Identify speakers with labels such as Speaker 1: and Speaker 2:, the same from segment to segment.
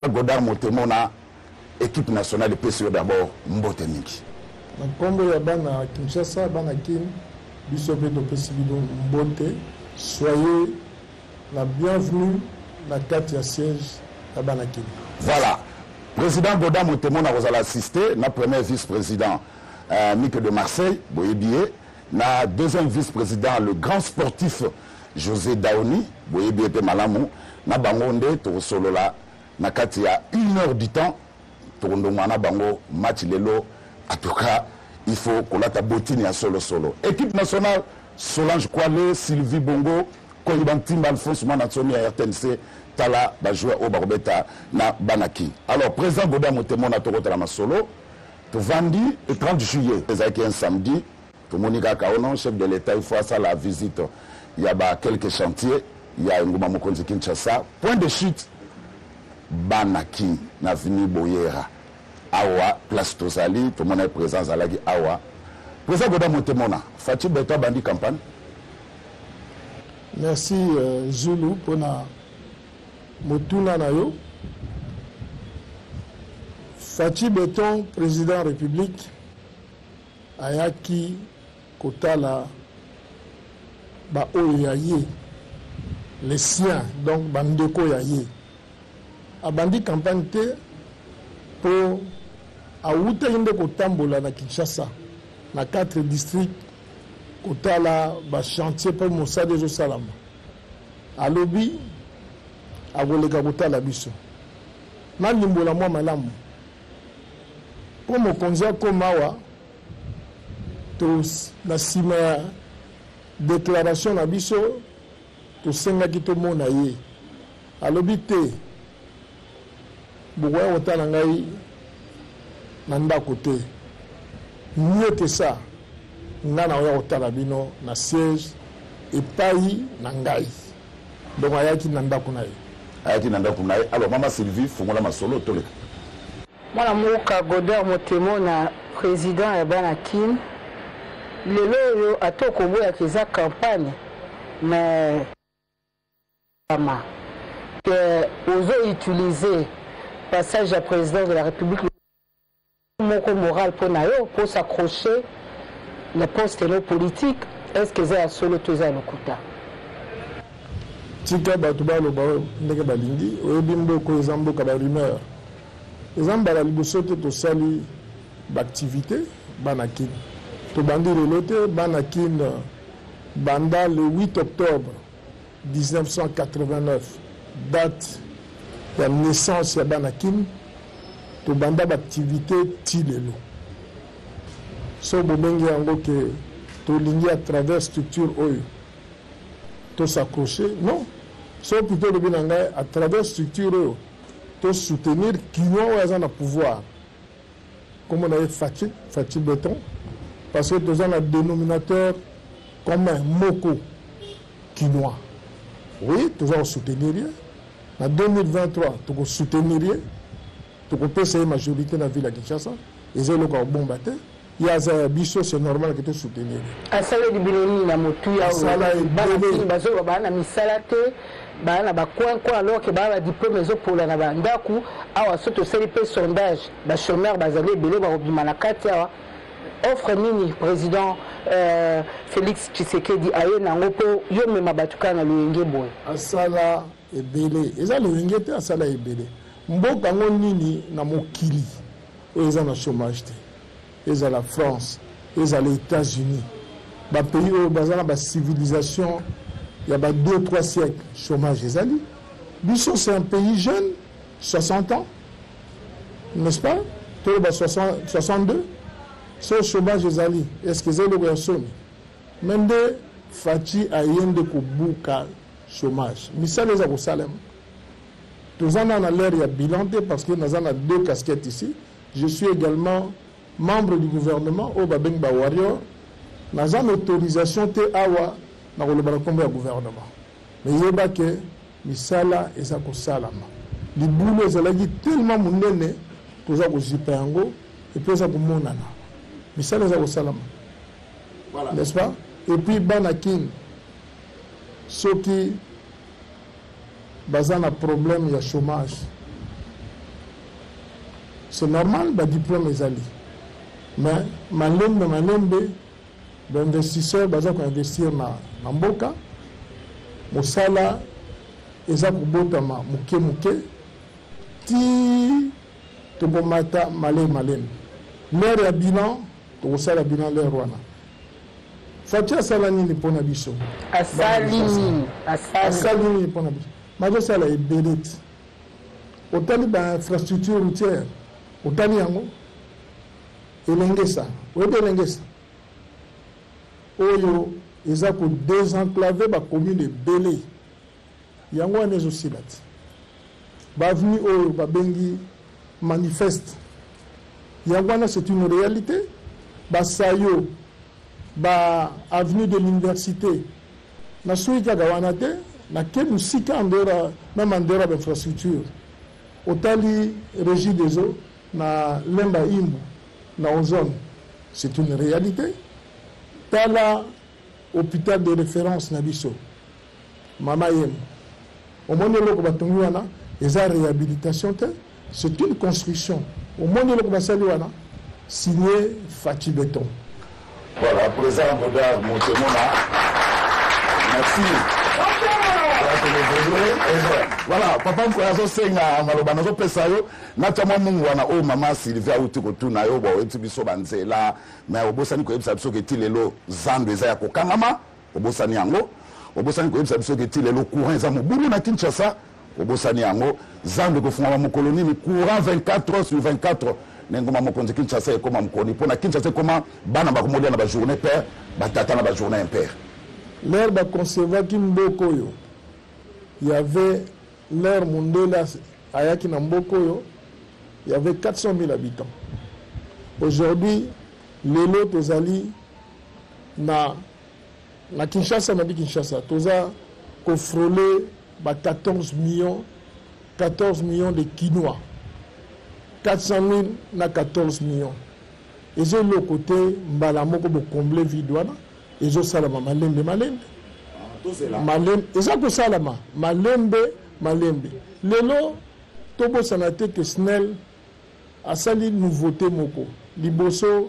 Speaker 1: Godard Motemona, équipe nationale de PCO d'abord, Mbote Mingi.
Speaker 2: Comme il y a Bana Kinshasa, Bana Kin, Bissopé de PCO Mbote, soyez la bienvenue dans la carte de siège à Bana Kin.
Speaker 1: Voilà. Président Godard Motemona vous allez assister, notre premier vice-président Mick de Marseille, Boyebié, notre deuxième vice-président, le grand sportif José Daoni, Boyebié Malamou, notre bangonde, Torosolola. Nakati a 1 heure du temps, Torondongwana Bango, match Lelo, en tout cas, il faut qu'on la botine à solo. Équipe nationale, Solange Kwale, Sylvie Bongo, Koyibantim, Alphonse Manatsoni à RTNC, Tala, joueur au Barbeta, na Banaki. Alors, président Godard Motemona Torotala Solo, tout vendredi et 30 juillet, c'est un samedi, tout Monika Kaonon, chef de l'État, il faut à ça la visite. Il y a quelques chantiers, il y a un Ngouma Mokonzi Kinshasa, point de chute. Banaki na vini Boyera awa place Tosali tout le monde est présent zalagi awa président Godard Motemona Fati Beto bandi campagne.
Speaker 2: Merci Zulu pour na motuna na yo. Fati Beton président République ayaki kotala ba oyaye les siens donc bandeko yaye abandi campagne te pour awuta inde kotambola na Kinshasa na 4 districts kotala ba chantier pour mosade zo salama alobi agoleka kotala biso na limbola mwa malamu pour mokonzi akomawa to na sima ya déclaration na biso tosengaki tomona ye alobi te Bourgogne otala ngai na ndako te mieux que ça nga na oya otala bino na siège epai na ngai donc ayaki na ndako na ye alors mama Sylvie fungola masolo toleka
Speaker 3: mwana moka Godard Motemona président ya Bana Kin lelo oyo atoko boya keza campagne mais que ozo utiliser passage à président de la République moral pour s'accrocher le poste politique. Est-ce que c'est à solo toza lokuta
Speaker 2: tika bato baloba ndenge balingi oyebi mboko eza mboka ba rumeur eza mbala liboso te tosali baactivité Bana Kin tobandi lelo te Bana Kin banda le 8 octobre 1989 date la naissance de Bana Kin, to banda d'activité tilelo. So bobengi yango que to lingi à travers structure oyo. To s'accrocher, non. So plutôt le binanga à travers structure oyo. To soutenir qui ont un pouvoir. Comme on a Fati Beton, parce que tous un dénominateur commun, Moko, Quinoa. Oui, tous on soutenir rien. En 2023, tu peux soutenir, tu peux essayer la majorité de la ville de Kinshasa, et c'est le cas bon batteur. Il y a un bicho, c'est normal que tu soutenir.
Speaker 3: À ça, il y a des billes, la moto, il y a des billes, alors que ba diplôme pour la ndaku awa soto CLP sondage ba chômeur bazali belé ba obimana katia offre nini président Félix Tshisekedi aye nango po yo mema batuka na luyenge boy
Speaker 2: asala ebele eza luyenge te asala ebele mboka ngo nini na mokili eza na chômage te eza la France eza les États-Unis ba pays o bazala ba civilisation il y a 2-3 siècles chômage ezali biso c'est un pays jeune 60 ans n'est-ce pas tout le 62 ce chômage ezali est-ce que c'est le gosomi même de Fati ayende ko buka chômage misala za ko salem tous en a l'air il y a bilan parce que nous avons 2 casquettes ici je suis également membre du gouvernement au Babeng Ba Warrior nous avons autorisation te awa na ko le barakombe ya gouvernement mais yeba que misala eza ko salama libulo ezalaki tellement munene toza ko zipa yango et puis ça ko monana misala eza ko salama voilà n'est-ce pas et puis Bana Kin ceux qui bazana problème ya chômage c'est normal, bah diplôme les alliés. Mais malembe, l'investisseur, bah ça qu'on investir na mboka, mosala, eza kubotama muke, ti tobomata malem. L'air ya bilan, tokosala bilan l'air wana. Fati asala nini mpona biso? Asali nini mpona biso? Mazosala ebele ti. Otali ba infrastructure routière, otali yango elengesa, oyebi elengesa oyo eza ko désenclaver ba commune ebele yango wana ezosila ti. Bavenu oyo babengi manifeste yango wana c'est une réalité. Basayo ba avenue de l'université na suyi kaka wana te na ke musika andora même andora d'infrastructure otali régie des eaux na lemba imbu na ozone c'est une réalité. Tala hôpital de référence na biso mama yem omoni eloko batongi wana eza réhabilitation te, c'est une construction. Omoni eloko basali wana signé Fati Béton.
Speaker 1: Voilà, président Godard Montemona. Merci. Voilà, papa mkoyazo senga maloba nazo pesa yo natama mungu wana o mama Sylvia uti kotuna yo bo eti biso banzela mais obosani ko yebisa biso ke tilelo zando eza ya kokangama obosani yango obosani ko yebisa biso ke tilelo courant eza mobulu na Kinshasa obosani yango zando ko funga mu colonie ni courant 24 heures sur 24 nengoma mokonzi Kinshasa ekoma mukoni pona Kinshasa ekoma bana bakomolia na ba journée père batata na ba journée impair
Speaker 2: l'air ba conserva kimboko yo. Il y avait l'air Mundela Ayaki Nambokoyo, il y avait 400 000 habitants. Aujourd'hui, les lots Tozali, na Kinshasa, na Kinshasa, Toza frôlé 14 millions de Quinois. 400 000 na 14 millions. Et j'ai le côté, Mbalamoko pour combler Vidouana, et j'ai Salama Malembe. Malembe, eza ko salama malembe lelo tobo sanate que Snell a sali nouveauté moko liboso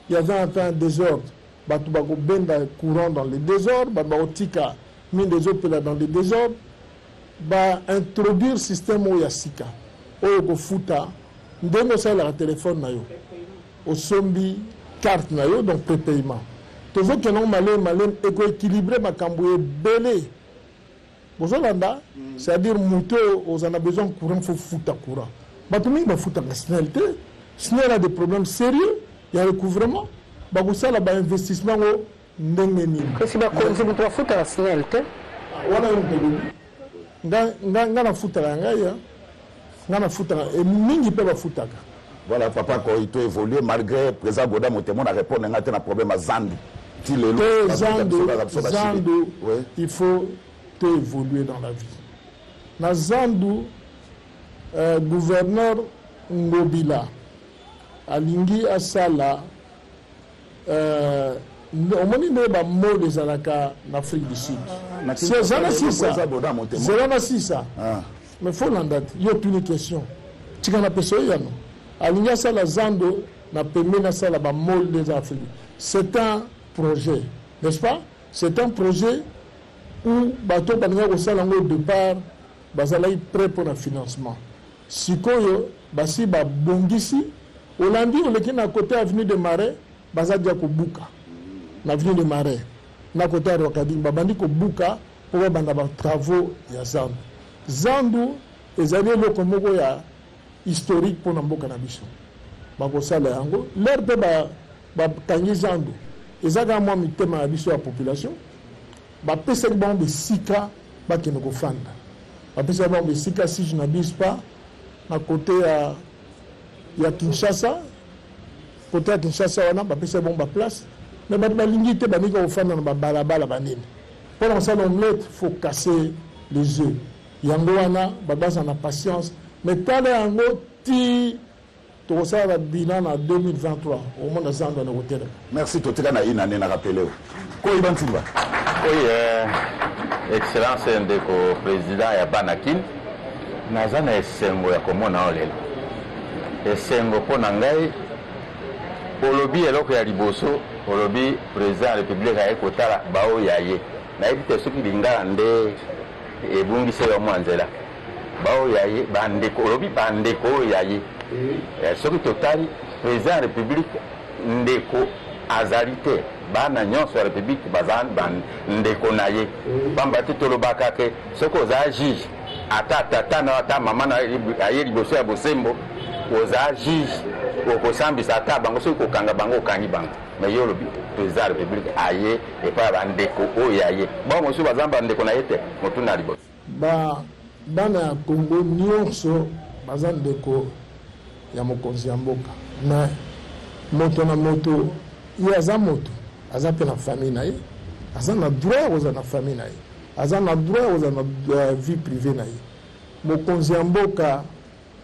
Speaker 2: il y avait un peu un désordre batu bako benda courant dans le désordre ba otika mine des eaux dans le désordre ba introduire système o ya sika oyo ko futa ndenge sala téléphone na yo o sombi carte na yo donc prépaiement. Tout ce qui est malin, équilibré, belé. C'est-à-dire, on a besoin de courant, il faut foutre courant. Mais tout le monde foutre la snellité. Snell a des problèmes sérieux, il y a un recouvrement. Il y a un investissement.
Speaker 3: Qu'est-ce que vous foutre la snellité?
Speaker 1: Voilà, papa, quand il a évolué, malgré le président Goda Montemon a répondu à un problème à Zandu.
Speaker 2: Zandu, il faut évoluer dans la vie. Dans Zandu, gouverneur Ngobila, Alingi Asala, on m'a dit que les Alaka en Afrique du Sud. C'est ça. Mais il faut l'endate. Il y a une question. Tu as personne. Alinga Sala Zando n'a permis de faire la molle des Afriques. C'est un projet, n'est-ce pas? C'est un projet où Bateau Banga au Salango au départ, Bazalaï prêt pour le financement. Si Koyo, Basi Bongisi, Hollandi, on est à côté avenue de Marais, Bazadia Kobuka, l'avenue de Marais, na côté de Rokadi, Babandi Kobuka, pour les travaux, il y a Zandu. Zandu, les années locomogo, ya historique pour Nambo Cannabis. Bakosala yango l'air de ba tangi Zandu ezaka moi mitema ya biso ya population ba pesa bon de sika ba kene ko fanda ba pesa bon de sika si je n'abuse pas na côté ya Kinshasa côté ya Kinshasa wana ba pesa bon ba place mais ba lingi te ba nika ko fanda na ba balabala banini pour ça l'omelette faut casser les œufs yango wana ba basa na patience mais tala yango ti to ça va bilan en 2023 au monde de Zando na hôtel.
Speaker 1: Merci totika na ina na rappeler ko ibantimba.
Speaker 4: Oui, excellence ndeko président ya Banakin nazana esengo ya komona olelo esengo mpo na ngai olobi eloko ya liboso olobi président ya république aye kotala baoyo ye nayebi te soki lingala nde ebungisi yo mwa nzela baoyo ye bandeko olobi bandeko oyo ye soki totali président ya république ndeko azali te bana nyonso ya république bazali bandeko na ye pamba te tolobaka ke soki ozala juge ata tata na ata mama na aye liboso ya bosembo ozala juge okosambisa ata bango soki kokanga bango okangi bango mais yo lobi président ya république aye epai ya bandeko oyo aye bao mosusu bazala bandeko na ye te motuna liboso
Speaker 2: bana ya Congo nyonso baza ndeko ya mokonzi ya mboka mais moto na moto ye aza moto aza mpe na famille na ye aza na droit oza na famille na ye aza na droit oza na vie privée na ye mokonzi ya mboka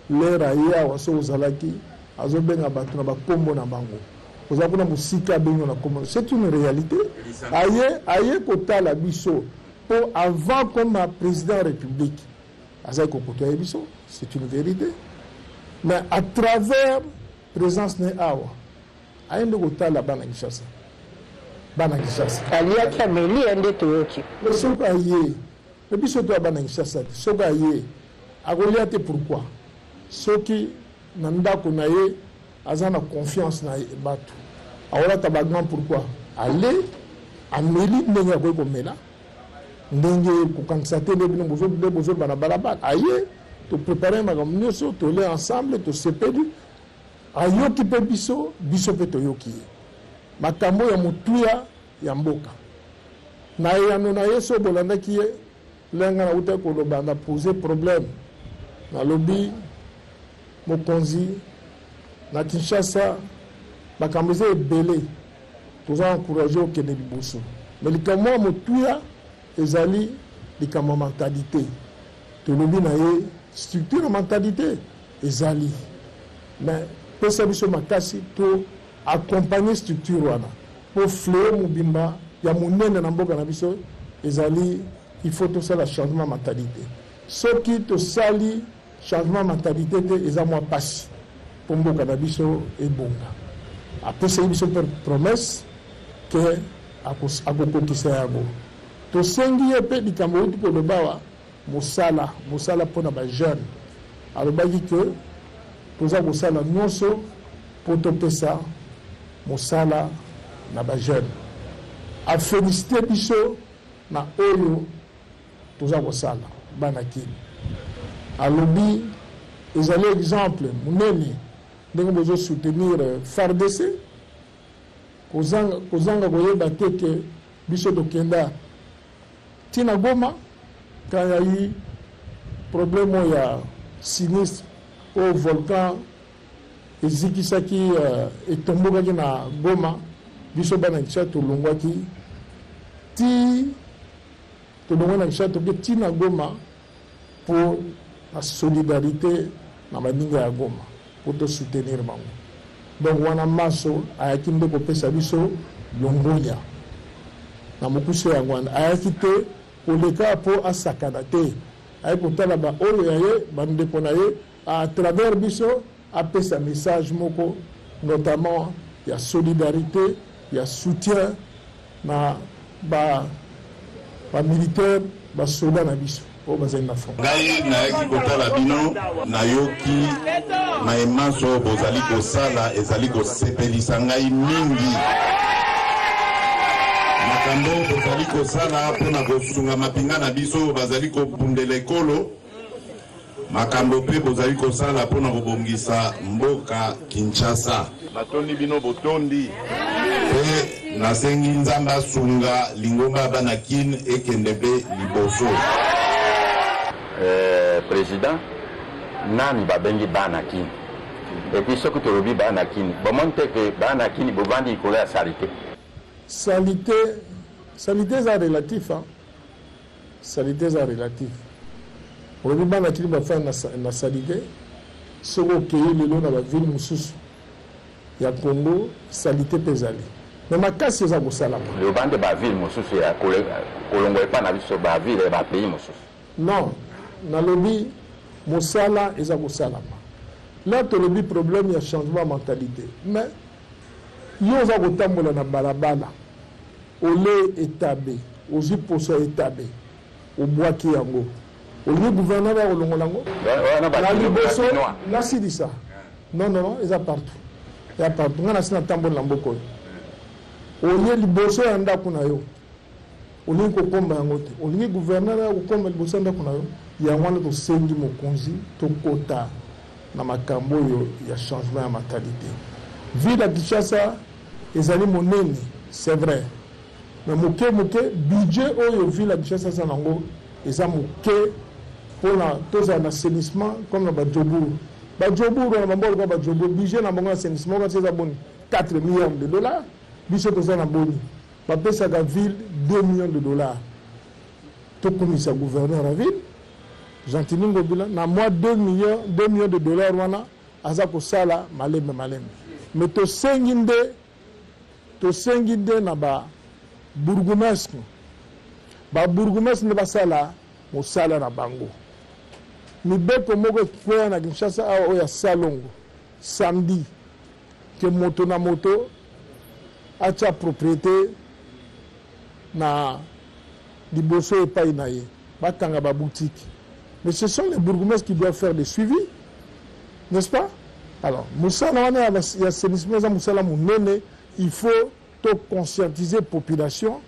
Speaker 2: lera ye awa so ozalaki azobenga bato na bakombo na bango oza kuna mosika abengo na kombo c'est une réalité aye kotala biso po avant comme président de la République azali kokotoya biso c'est une vérité mais à travers présence ne awa ayende kotala bana Kinshasa
Speaker 3: aliaki ameli ende toyoki
Speaker 2: soki aye me biso to ya bana Kinshasa te soki aye akolia te pourquoi soki na ndako na ye aza na confiance na bato aolata bagrand pourquoi ale ameli ndenge akoki komela ndenge kokangisa te nde bino bozoloba na balabala aye toprépare makambo nyonso tole ensemble tosepeli ayoki mpe biso mpe toyoki ye makambo ya motuya ya mboka na eyano na ye so bolandaki ye lenga na uta koloba na poser problème nalobi mokonzi na Kinshasa makambo eza ebele toza encouragé okende liboso mais likambo ya motuya ezali likambo ya mentalité tolobi na ye structure ya mentalité ezali mais pesa biso makasi to accompagner structure wana po fléau mobimba ya monene na mboka na biso ezali il faut tosala changement mentalité soki tosali changement mentalité te eza mwa pasi po mboka na biso ebonga apesaki biso mpe promesse ke akokokisa yango tosengi ye mpe likambo euti kolobawa mosala mpona bajeune alobaki ke toza kosala nyonso mpo topesa mosala na bajeune afélicité biso na oyo toza kosala bana kini alobi ezali exemple monene ndenge bozosoutenir FARDC kozanga koyeba te ke biso tokenda ntina Goma quand ya eu problème oyo ya sinistre oyo volcan ezikisaki etombokaki na Goma biso bana Kinshasa tolongwaki tolongwa na Kinshasa toke ntina Goma mpo na solidarité na baninga ya Goma mpo tosoutenir bango donc wana maso ayaki nde kopesa biso longolia na mokuso yango wana ayaki te koleka mpo asakana te ayaki kotala baoyo ya ye bandeko na ye à travers biso apesa message moko notamment ya solidarité ya soutien na bamilitaire basoda na biso oyo bazali na front
Speaker 5: ngai nayaki kotala bino nayoki maemanso bozali kosala ezali kosepelisa ngai mingi makambo bozali kosala mpona kosunga mapinga na biso bazali kobundela ekolo makambo mpe bozali kosala mpona kobongisa mboka Kinshasa batondi bino botondi mpe nasengi nzambe asunga lingomba ya bana kini ekende mpe liboso
Speaker 4: président nani babengi bana kini epuis soki tolobi bana kini bomoni te ke bana kini bovandi likolo ya salite
Speaker 2: salite eza relatif salite eza relatif olobi bana kini bafai na salite soki okei lelo na bavile mosusu ya Congo salite mpe ezali me makasi eza kosalama
Speaker 4: lobande bavile mosusu ya kolongo epa na biso bavile ya bapays mosusu
Speaker 2: non nalobi mosala eza kosalama là tu as le problème, il y a changement de mentalité. Mais il y a un tambola na balabala, au lait établi, aux hyposo établi, au bois qui yango. Au lieu gouvernement au longolango, la liboso, là c'est dit ça. Non, non, non, ils sont partout. Il y a partout. On a un tambour lamboko. Au lieu liboso yanda kunayo. Au lieu ko komba yangote. Au lieu gouverneur ko komba liboso yanda kunayo. Il y a un to sengi mokonzi to kota na makambo yo ya changement de mentalité. Ville à Kinshasa, ezali monene, c'est vrai. Mais moke budget oyo ville à Kinshasa sanango, eza moke pour tous un assainissement comme le Badjobour. Badjobour, on a un Badjobour, budget dans l'assainissement, c'est 4 millions de dollars. Budget pour ça, on a boni. Parce que la ville, 2 millions de dollars. Tout comme ça, gouverneur de la ville, Jean-Tini Ngobila, dans moi 2 millions de dollars, on a pour ça, là, malem. Mais tu senginde, na ba bourgmestre. Ba bourgmestre ne pas ça là, mo sala na bango. Mibeko moko kwea na Kinshasa awa oya salongo samedi que moto na moto acha propriété na liboso epai na ye batanga ba boutique. Mais ce sont les bourgmestres qui doivent faire des suivis, n'est-ce pas? Alors musala wana ya assainissement za musala munene, il faut to conscientiser population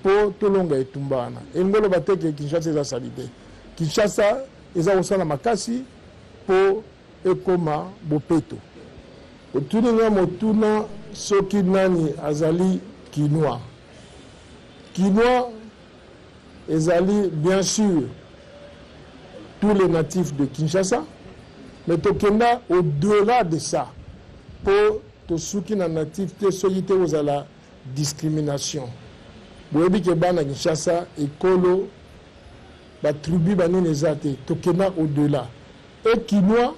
Speaker 2: pour to longa etumbana. Et ngolo bateke Kinshasa za salité. Kinshasa ils ont aussi la makasi pour ekoma bopeto. Otuninga motuna soki nani azali quinoa. Quinoa ezali bien sûr tous les natifs de Kinshasa, mais tokenda au-delà de ça pour to suki na natif te soyite aux la discrimination. Boyebi ke bana Kinshasa ekolo la tribu banenezate tokena au-delà. Et Quinoa,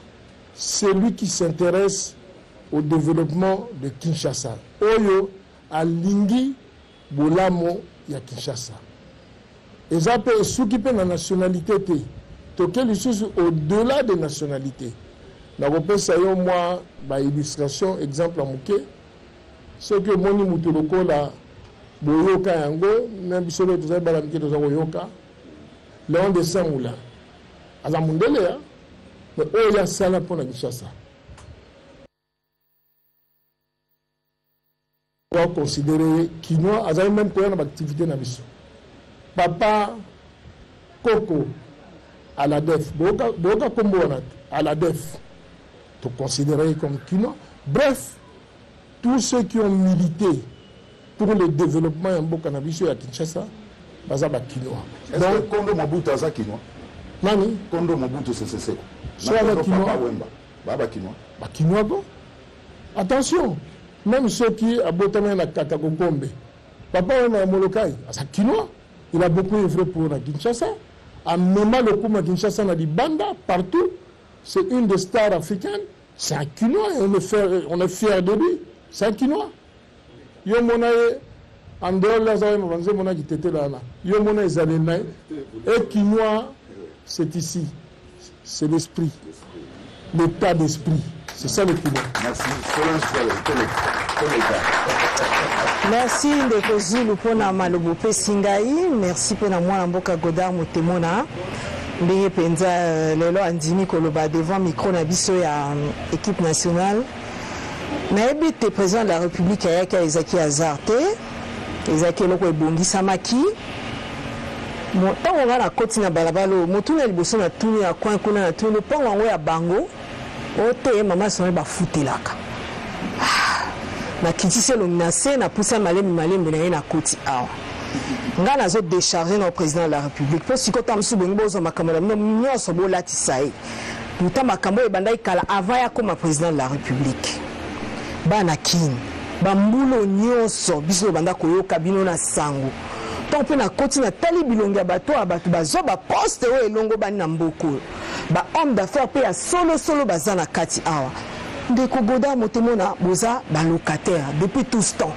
Speaker 2: c'est lui qui s'intéresse au développement de Kinshasa. Oyo alingi bolamo ya Kinshasa. Et ça peut s'occuper de la nationalité te. Toke lisusu au-delà de nationalité. Na repère ça yo moi ba illustration exemple en moke. Ce que moni mutuloko la boyoka yango même bisolo to za bala mike to za boyoka. Léon de Samoula, à la Mundele, mais il y a ça là pour la Kinshasa. On va considérer quinoa, il y a même pour une activité dans la Papa Coco à la DEF, Boka Kombo à la DEF, to considérer comme quinoa. Bref, tous ceux qui ont milité pour le développement en Bokanabisho et à Kinshasa, bazaba quinoa.
Speaker 1: Est-ce que Kondo Mobutu aza quinoa?
Speaker 2: Nani?
Speaker 1: Kondo Mobutu c'est
Speaker 2: soit la quinoa.
Speaker 1: Baba quinoa.
Speaker 2: Ba quinoa bon. Attention, même ceux qui abotament na Kakakokombe. Papa Wemba Molokai, asa quinoa. Il a beaucoup œuvré pour la Kinshasa. En même le coup Kinshasa na di banda partout. C'est une des stars africaines. C'est un quinoa et on est fiers de lui. C'est un quinoa. Yo monaye en dehors de la zone, on a dit que là. Yo mona ezalena et quinoa, c'est ici. C'est l'esprit. L'état d'esprit. C'est ça le quinoa.
Speaker 1: Merci.
Speaker 6: Merci de Zulu pour na malobope singai. Merci pour na mwana mboka Godard Motemona. Ndenge penza lelo andimi koloba devant micro na biso ya équipe nationale. Nayebi te président de la République ayaka Ezaki Azarte. Ezaki loko ebongisa maki. Motango ngana koti na balabalo, motuna liboso na tuni ya coin kuna na tuni pongo ngo ya bango. Ote mama sonne ba futelaka. Na kitise lo minase na poussa malembe na na koti awa. Ngana zo décharger no président de la République. Parce que quand amsu bengo zo makamala no nyonso bolatisa ye. Puta makambo e bandai kala avant ya comme président de la République. Bana kin. Bambulo nyonso biso banda koyoka bino na sango. Tant pe na koti na tali bilongi ya bato bazo ba poste o elongo bani na mboko. Ba homme d'affaires pe ya solo bazana kati awa. Ndeko Godard Motemona boza ba locataire depuis tout ce temps.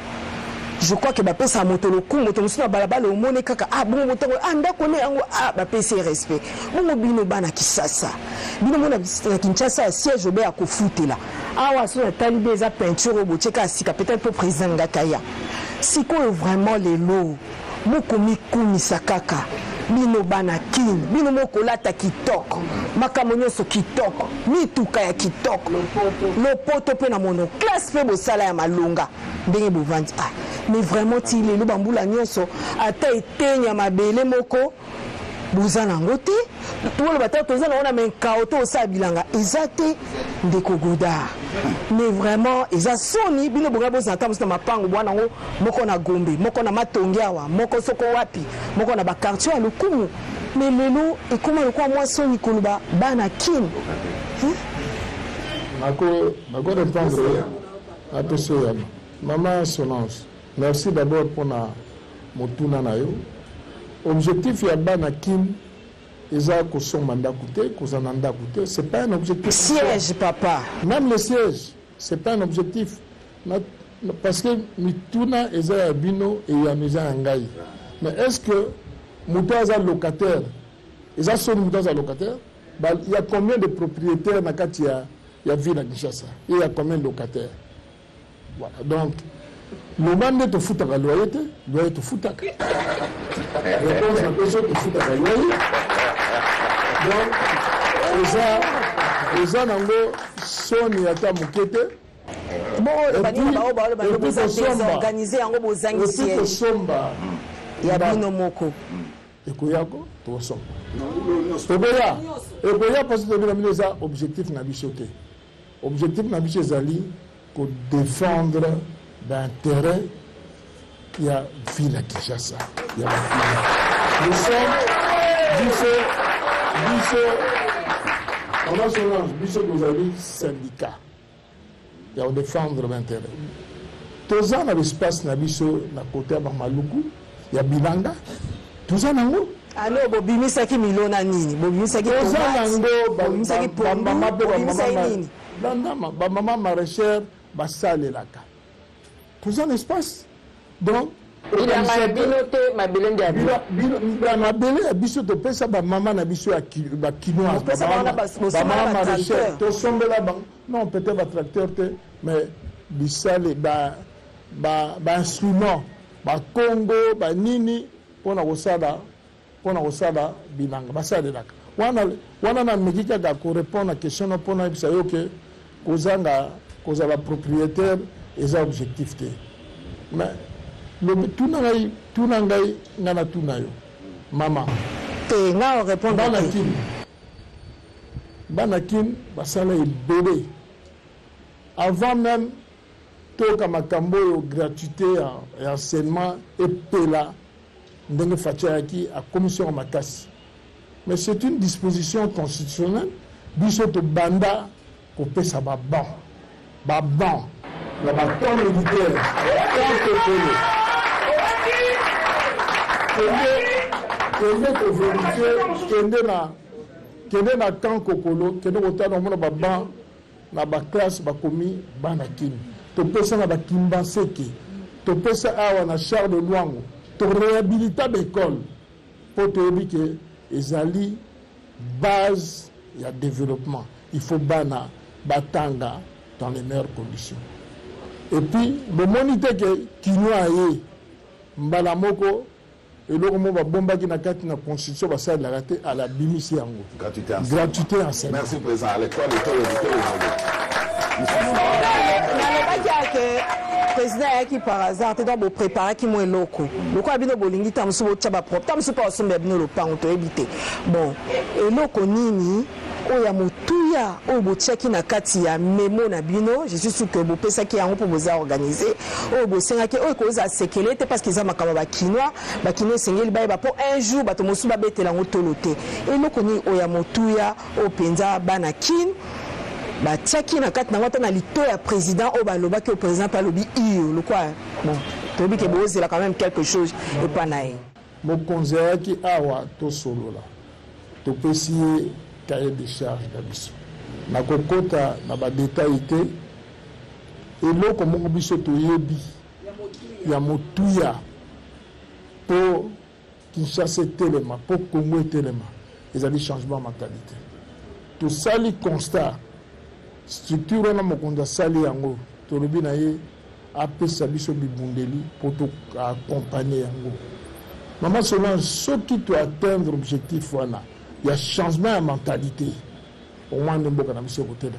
Speaker 6: je crois que bapesa moto lokumu moto mosusu na balabala omone kaka bongo moto ndako ne yango bapesa respect bongo bino bana Kisasa bino mona na Kinshasa siège obe ya kofutela awa so na talibe eza peinture obocheka sika peut-être pour président Ngakaya sikoyo vraiment lelo mokomi kumisa kaka bino bana kin bino mokolata kitoko makambo nyonso kitoko mituka ya kitoko lopoto pe na mono classe pe bosala ya malonga ndenge bovandi mais vraiment ti lelo bambula nyonso ata etenya mabele moko boza nango te toloba ta toza na ona menkao to osala bilanga eza te ndeko Godard mais vraiment eza soni bino bonga boza ntambo na mapango bwana ngo moko na Gombe moko na Matongi awa moko soko wapi moko na bakartier ya lokumu mais lelo ekoma lokwa mwa soni koloba bana kin
Speaker 2: nako répondre à tout ça. Maman Solange, merci d'abord pour na motuna na yo. Objectif ya bana kin eza ko son mandat coûté, ko zananda coûté, c'est pas un objectif.
Speaker 6: Siège papa.
Speaker 2: Même le siège, c'est pas un objectif. Parce que mituna eza ya bino et ya miza ngai. Mais est-ce que mutaza locataire, eza son mutaza locataire, il y a combien de propriétaires na kati ya ville à Kinshasa? Il y a combien de locataires? Voilà. Donc le mandat de foot à la loyauté, doit être foot à réponse à question de foot à la loyauté. Donc, les gens sont mis à ta moquette.
Speaker 6: Bon, organisé en gros siège. Il y a bino moko.
Speaker 2: Ekoyako, to somba. Ekoya parce que nous avons objectif na bichoté. Objectif na bichoté zali ko défendre l'intérêt, il y a ville à Kinshasa. Il y a nous sommes, nous avons syndicat. Il y a défendre l'intérêt. Tous les ans, dans l'espace, na côté de Maluku, il y a Bilanga. Tous les ans,
Speaker 6: alors, Bobimisa qui milona nini, Bobimisa qui Bobimisa qui
Speaker 2: maman maraîchère, basale laka. Tous en espace. Donc,
Speaker 3: il a ma belende à
Speaker 2: ma belende à biso de pesa ba maman na biso à quinoa. Maman maraîchère, to sombe là bas. Non, peut-être ba tracteur mais bisale ba instrument, ba Congo, ba nini pona osada binanga basale laka. Wana na mekika ga ko répondre à question na pona bisa yo que kozanga kozala propriétaire et objectif te. Mais le tout nangai ngana tunayo mama
Speaker 6: te nga répondre
Speaker 2: banakin basala ebele avant même to kama kambo gratuité et enseignement et pela ndenge fatiaki à commission makasi. Mais c'est une disposition constitutionnelle biso to banda ko pesa ba ban la bâton militaire kende na camp kokolo kende kotala mona baban na baklasse bakomi banakin topesa na bakimba seke topesa awa na Charles de Luango to réhabilita l'école pour toyebi ke ezali base ya développement. Il faut bana batanga dans les meilleures conditions. Et puis, le moniteur qui nous a eu, Mbalamoko, et le moment va bomba qui n'a qu'à la constitution, va ça la rater à la bimisi yango. Gratuité enseignement.
Speaker 1: Merci président. À l'école,
Speaker 6: président qui par hasard te doit préparer qui moi loko. Le quoi bino bolingi tam so chaba propre. Tam so pas so mbino le pan to éviter. Bon, et loko nini oya motuya o bo check na kati ya memo na bino, je suis sûr que bo pesa ki yango pour vous organiser. O bo senga ki o ko za sécurité parce qu'ils a makama ba kinois, ba kino sengeli ba pour un jour ba to mosuba betela ngotolote. Et loko ni oya motuya o penza bana kin ba tiaki na kati na wata na lito ya président o baloba que le président pas lobi iyo le quoi bon tobi ke boze là quand même quelque chose et pas nae
Speaker 2: mo konzera ki awa to solo la to pesi cahier de charge da biso na kokota na ba détail te et loko mo biso to yebi ya motuya pour Kinshasa telema pour Congo telema ezali changement mentalité tout ça li constat structure na mokonda sali yango tolobi na ye apesa biso bibundeli pour to accompagner yango Maman Solange soki to atteindre objectif wana ya changement ya mentalité au moins de mboka na biso ko telema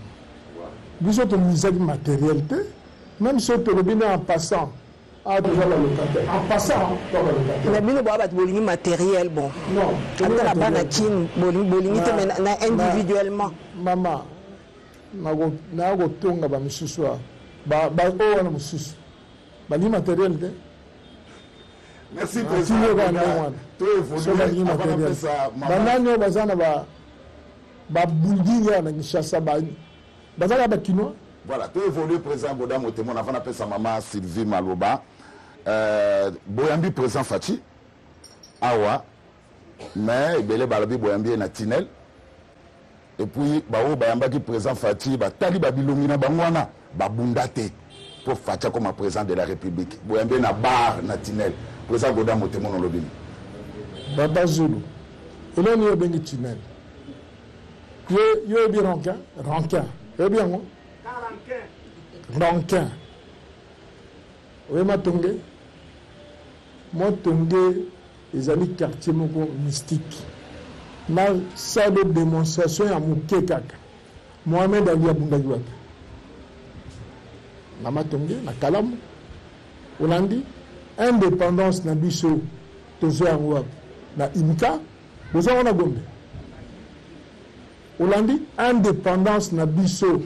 Speaker 2: biso to misaki matériel te même si tolobi na en passant en passant,
Speaker 6: mais bien le matériel bon.
Speaker 2: Non.
Speaker 6: La banatine, individuellement.
Speaker 2: Maman, na go tonga ba misusu ba o wana misusu. Ba ni matériel de.
Speaker 1: Merci président.
Speaker 2: To évoluer matériel. Bananyo bazana ba buldinga na Kinshasa ba bazana ba kino.
Speaker 1: Voilà, tu évolues président Boda Motemo, on a appelé sa maman Sylvie Maloba. Boyambi président Fati. Awa. Mais Bele Balabi Boyambi na Tinel. Et puis Bao Bayamba qui président Fati, Tali Babilomina Bangwana, Babundate pour Fati comme président de la République. Boyambi na bar na Tinel. Président Boda Motemo dans le bin.
Speaker 2: Baba Zulu. Et là, nous avons Tinel. Yo bien rankin, rankin. Yo bien non? Rankin. Oui, Matongue. Matongue, les amis quartier mystique. Ma salle de démonstration à Moukekak. Mohamed Ali Abundagouak. Na Matongue, na Kalam. Olandi. Indépendance na Bisso. Tozo Angouak. Na Imka. Bozo wana Gombe. Olandi. Indépendance na Bisso.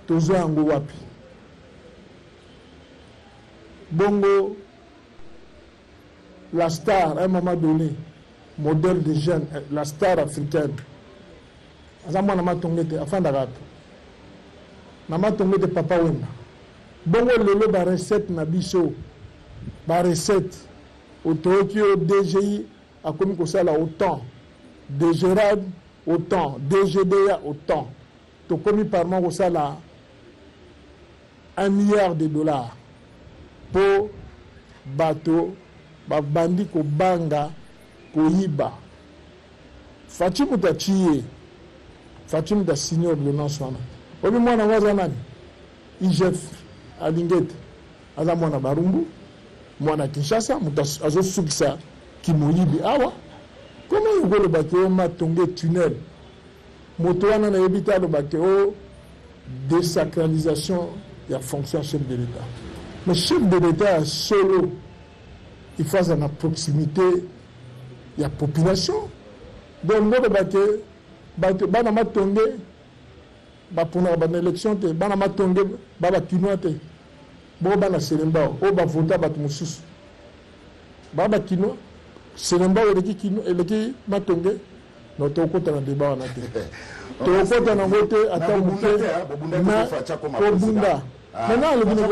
Speaker 2: Tozo Angouapi. Bongo, la star, à un moment donné, modèle de jeune, la star africaine. Azamwa nama tongete, afin d'arabe. Nama tongete papa wenda. Bongo lelo ba recette na biso, ba recette. Au Tokyo, DGI, a commis ça là autant. DGRAD, autant. DGDA, autant. To commis par moi ça là $1 milliard. Pour bateau, bandi ko banga, ko yiba. Fatim ta chiye, Fatim ta signé ordonnance wana. Obi mwana waza nani? IGF Alingete. Aza mwana Barumbu, mwana Kinshasa, muta azo sukisa kimoyibi awa. Comment you go le bateau matonge tunnel? Moto wana na yebita le bateau désacralisation ya fonction chef de l'État. Le chef de l'État solo, il faut à proximité, il y a population. Donc, nous avons banama tongue, pour une élection, banama tongue, baba kinoate, baba selemba, oba vota batumusus. Baba kino, selemba eleki kino, eleki matongue, notre côté dans le débat en athée. Notre côté dans le vote, attends, Bunda. Maintenant, le bilan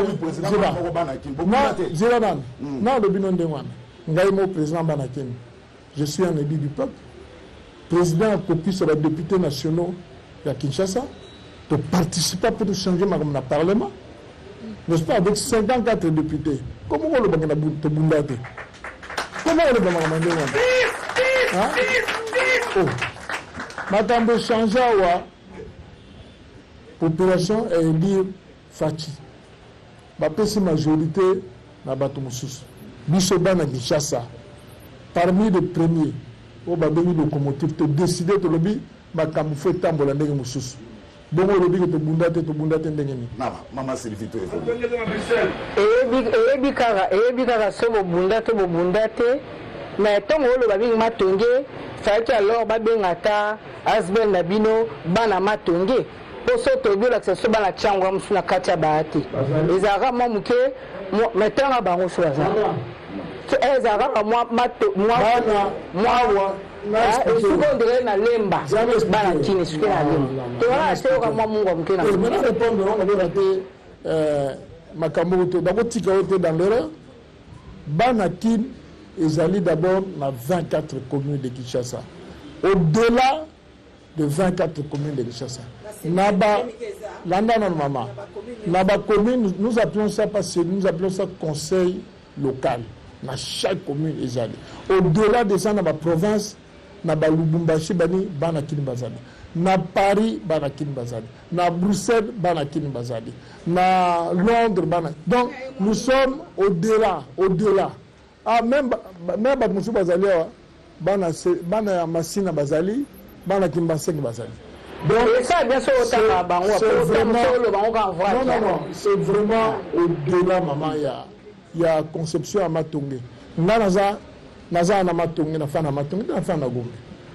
Speaker 2: de président Banakin. Je suis un élu du peuple. Président copie sur les députés nationaux de Kinshasa. De participer pour changer le Parlement. N'est-ce pas, avec 54 députés. Comment on le va te bundate? Comment on le va demander? Oh. Madame changer la population est élire Fati. Bapesi majorité na bato mosusu. Biso bana Kinshasa. Parmi les premiers, au babeli locomotive, te décider de lobi, makambu fait tambola ndenge mosusu. Bongo lobi que te bundate ndenge ni.
Speaker 1: Maman Sylvie to
Speaker 3: ebi kara so bundate mais tongo lo babi matonge faki alors babenga ta asbel na bino bana matonge. Poso tobi la kseso bana changwa musuna katia baati. Ezara mamuke metanga bango choisa. Ezara moi seconde na lemba bana kini suke na lemba. Tola seko moi mungo mukena.
Speaker 2: Mais répondre on va rater makambo to d'abord tika ote dans l'erreur. Bana kin ezali d'abord na 24 communes de Kinshasa. Au-delà de 24 communes de Kinshasa. Naba, Landa non maman. Naba commune, nous appelons ça parce que nous appelons ça conseil locale dans chaque commune ezali. Au-delà de ça, dans la province, dans la Lubumbashi, bana kini bazali. Na Paris, bana kini bazali. Na Bruxelles, bana kini bazali. Na Londres, bana. Donc, nous sommes au-delà. Ah, même Batmoussou bazali, bana Massina bazali, bana kini bazali. Donc, c'est vraiment au-delà, maman, il y a conception à Matongé. Naza na Matongé, na fana Matongé, na fana Gombe.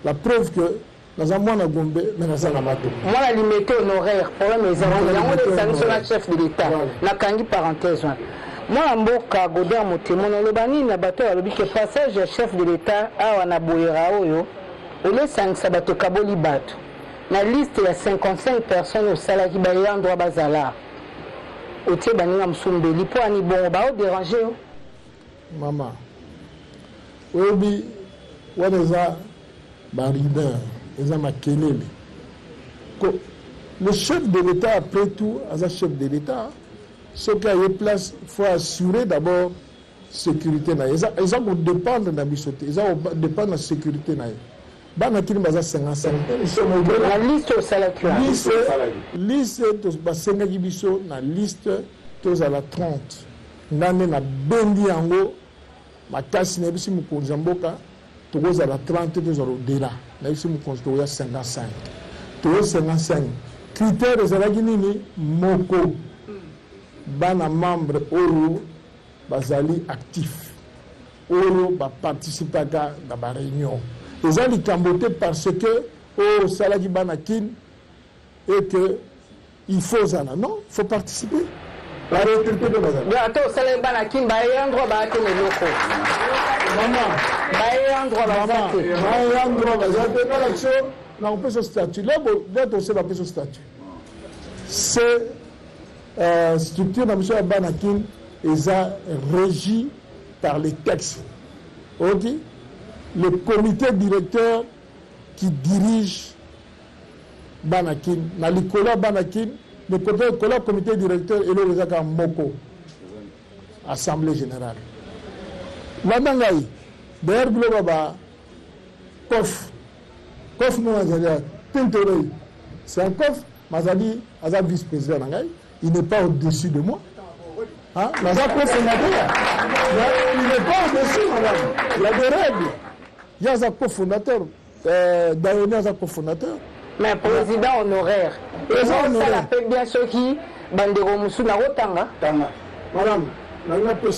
Speaker 2: La preuve que naza mwana Gombe, mais naza na Matongé.
Speaker 3: Moi, la limité honoraire, problème est le chef de l'État. La kangi parenthèse. Moi, en Mboka, Godard Motémono, le bani, na bateau, a dit que passage chef de l'État, a na Boyera, au lieu de Sabato Kaboli Bato. La liste, il y a 55 personnes au salaire qui baillent en droit bazala. Au tiers, il y a un msombeli pour un bon, on va déranger.
Speaker 2: Maman, oui, on a barida, on a makelele. Le chef de l'État, après tout, est un chef de l'État. Ce qui a une place, il faut assurer d'abord la sécurité. Ils ont dépendre de la bisoté, ils ont dépendre de la sécurité. Bana kini baza 55
Speaker 3: la liste au salaire
Speaker 2: liste basenga biso na liste tous à la 30 nane na bendi yango makasi na bisi mukonza mboka tokoza la 30 tous au delà na bisi mukonza to ya 55 to 55 critères ezalaki nini moko bana membre oyo bazali actif oyo ba participaka na ba réunion. Ils ont camboté parce que au Salaki Banakin et que il faut ça. Non, il faut participer. La retraité de Bazali.
Speaker 3: Attends, Salaki Banakin, il y a un droit à les locaux.
Speaker 2: Maman,
Speaker 3: il y a un droit à
Speaker 2: il y a un droit à l'action. On peut ce statut. Là, on sait pas ce statut. C'est structure de M. Banakin est régie par les textes. Ok? Le comité directeur qui dirige Banakin, na Likola Banakin, le comité directeur et le Rezaka Moko, Assemblée générale. Landangaï, d'ailleurs, Globaba, Kof Mouazalia, Tintorei, c'est un Kof, Mazali, Azab vice-président, il n'est pas au-dessus de moi. Hein? Il n'est pas au-dessus, madame. Il y a des règles. Il y a un cofondateur, Dayoné a un cofondateur.
Speaker 3: Mais président honoraire. Et ça l'appelle bien ceux qui, Bandero Moussou, na Rotanga.
Speaker 2: Madame, on peut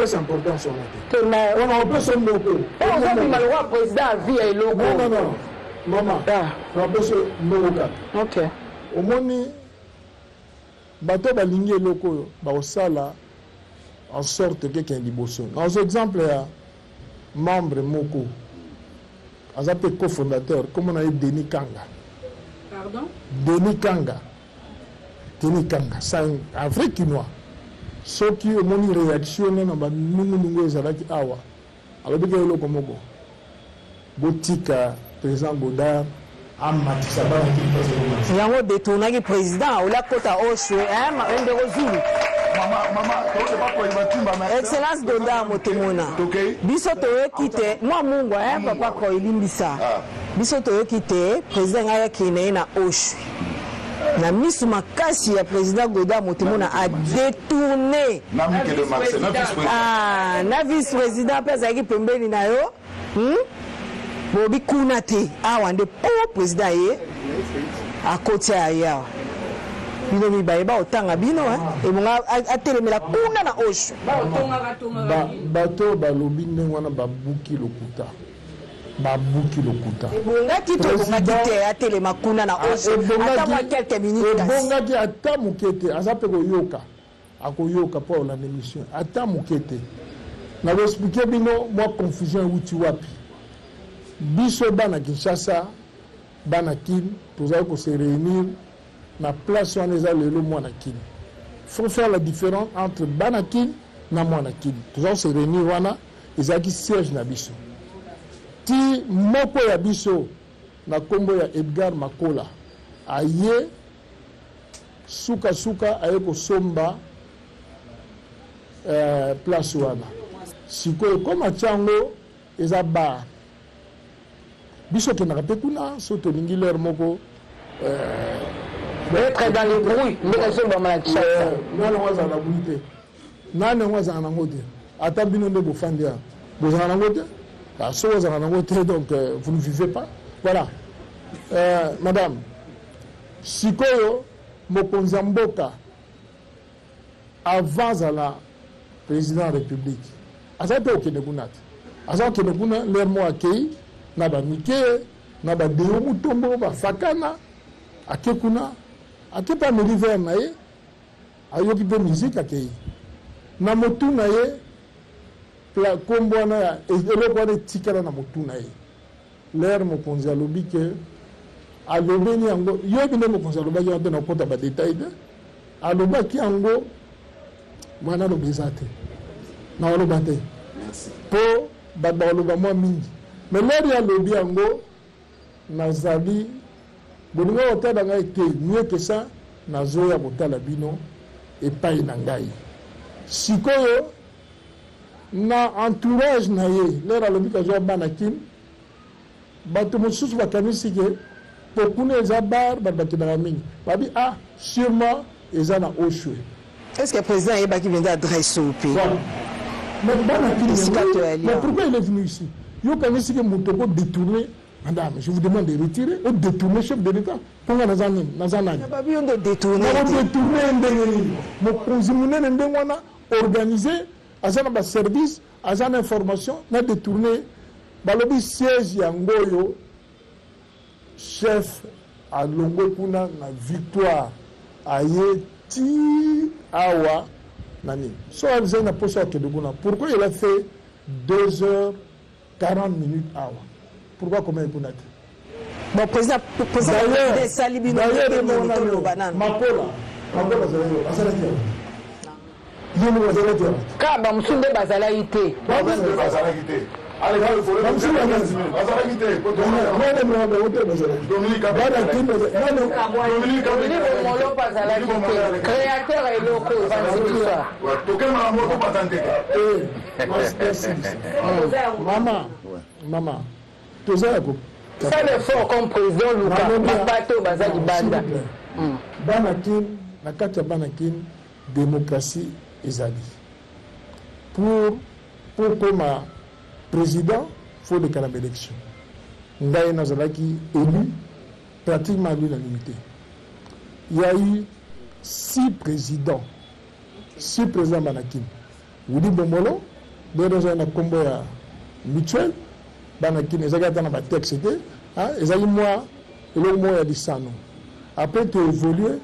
Speaker 2: s'importer son
Speaker 3: Mais
Speaker 2: on peut se moquer.
Speaker 3: On va dire malheureux président à vie et logo.
Speaker 2: Non. Maman, on peut se moquer.
Speaker 3: Ok.
Speaker 2: Au moins, bateau balingi loko ba osala en sorte que quelqu'un liboso. Dans exemple, il y a membre Moko. Azapé cofondateur, comme on a eu Denis Kanga.
Speaker 3: Pardon?
Speaker 2: Denis Kanga, c'est un vrai Kinois. Ceux qui ont une réaction, nous awa. Alors, il y a eu le Komoko. Botika, président Godard, Amati Sabah.
Speaker 6: Il y a un détourné du président, ou la côte à Oshwe, un de Rosulu. Excellence Godard Motemona. Biso toye kite, moi mungo papa ko ilimbisa. Biso toye kite, président aya kine na Oshwe. Na misu makasi ya président Godard Motemona a détourné. Na vice-président pesa ki pembeni na yo. Bobi kunate awande po président ye. A côté aya. Bino mibayeba otanga bino et bonga atelemela kuna na Osho
Speaker 2: bato balobi ndenge wana babuki lokuta
Speaker 6: bonga kito bonga kite atelema kuna na Osho ata moi quelques minutes
Speaker 2: bonga ki ata mukete azape koyoka akoyoka pour la émission ata mukete na expliquer bino moi confusion wuti wapi biso bana Kinshasa bana kin tozali ko se réunir na place on est allé le Mouanakin. Il faut faire la différence entre Banakin et Mouanakin. Tous on se réunit wana, ils ont qui siège na biso. Ti moko ya biso na kombo ya Edgar Makola. Aye suka aye ko somba place wana. sikoyo koma tiango eza bar biso okendaka mpe kuna so tolingi lere moko
Speaker 3: être dans les brouilles ndenge ezobama na kinshasa
Speaker 2: nani yango azala na brouille te nani yango azala nango te ata bino nde bofandi ya bozala nango te soki ozala nango te donc vous ne vivez pas voilà madame sikoyo mokonzi ya mboka avant azala président ya république azali mpe okende kuna te aza okende kuna lere mo akei na bamike na badeo mutombo bafakana ake kuna ake mpe ameli vere na ye ayoki mpe musike akei na motu na ye kombo wana ya eloko wana etikala na motu na ye lere mokonzi alobi ke alobeni yango yobi nde mokonzi alobaki yango te na kokota badetail te alobaki yango mwana aloba eza te na oloba te mpo bato bakoloba mwa mingi me lere alobi yango nazali bolingo kotala ngai te mieux que ça nazoya kotala bino epai na ngai sikoyo na entourage na ye lere alobi kazwa bana kini bato mosusu bakanisi ke po kuna eza bar bato bakendaka mingi babi sûrement eza na oshwe
Speaker 6: est ce que le président ayebaki vende adresse au pays
Speaker 2: mais bana kini mais pourquoi il est venu ici yo kanisi ke moto ko détourner madame je vous demande de retirer ou détourner chef de l'état ponga naza nani
Speaker 6: babi yo ndo détourner
Speaker 2: ndenge nini mokonzi munene ndenge wana organiser aza na baservice aza na information na détourner balobi siège yango oyo chef alongo kuna na victoire aye ti awa nani so alizai na poso akende kuna pourquoi il a fait 2h40 awa pourquoi combien kuna te
Speaker 6: bon président esali bino
Speaker 2: makola azalaki yino azalaki
Speaker 3: kaka bamosusu nde bazalaki te créateur eloko
Speaker 2: mama toza ya
Speaker 3: ça le fort comme président luka bato baza libanda
Speaker 2: banakin na kati ya banakin démocratie ezali pour koma président faut déclarer élection ngai nazalaki élu pratiquement à l'unanimité il y a eu 6 présidents banakin Wudi Bomolo déjà na kombo ya mutuel banakin ezaki ata na batexte te ezaki moi eloko moko ya lisano après tu évolué